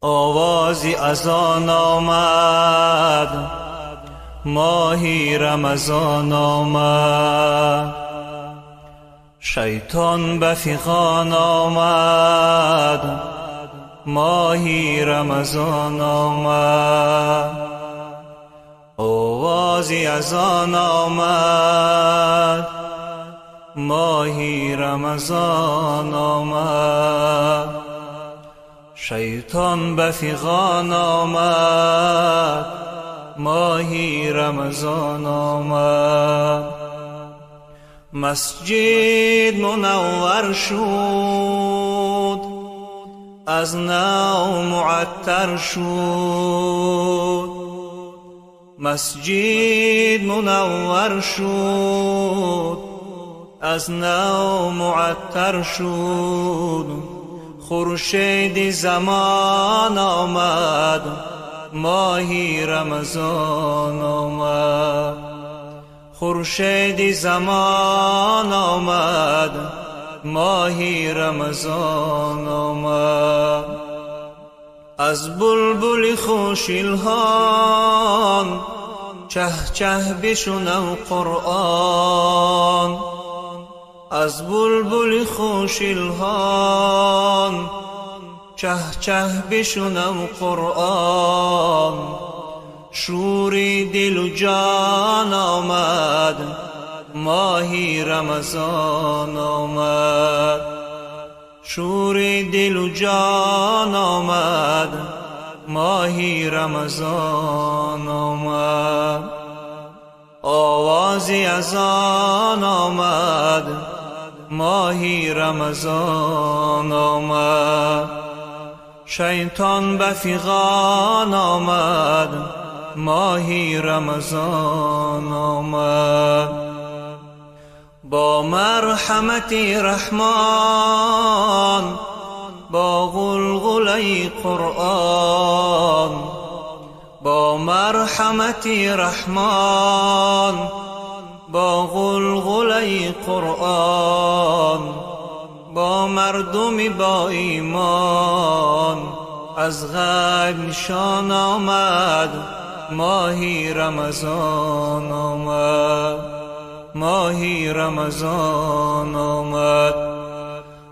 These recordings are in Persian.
آوازی از آن آمد، ماهی رمضان آمد. شیطان به فغان آمد، ماهی رمضان آمد. آوازی از آن آمد، ماهی رمضان آمد. شیطان به فغان آمد، ماهی رمضان آمد. مسجد منور شد، از نو معطر شد. مسجد منور شد، از نو معطر شد. خورشید زمان آمد، ماهی رمضان آمد. خورشید زمان آمد، ماهی رمضان آمد. از بلبل خوش الحان، چه چه بشنو قرآن. از بلبل خوش الحان، چه چه بشنو قرآن. شوری دل و جان آمد، ماهی رمضان آمد. شوری دل و جان آمد، ماهی رمضان آمد. آوازی از آن آمد، ماهی رمضان آمد. شیطان به فغان آمد، ماهی رمضان آمد. با مرحمت رحمان، با غلغله قرآن. با مرحمت رحمان، با غلغله قرآن. با مردم با ایمان، از غیب نشان آمد، ماهی رمضان آمد. ماهی رمضان آمد.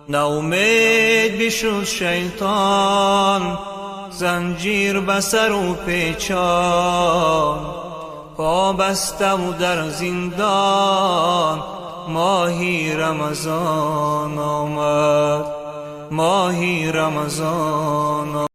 ناامید بشد شیطان، زنجیر به سر و پیچان. پا بسته و در زندان، ماهی رمضان آمد. ماهی رمضان آمد.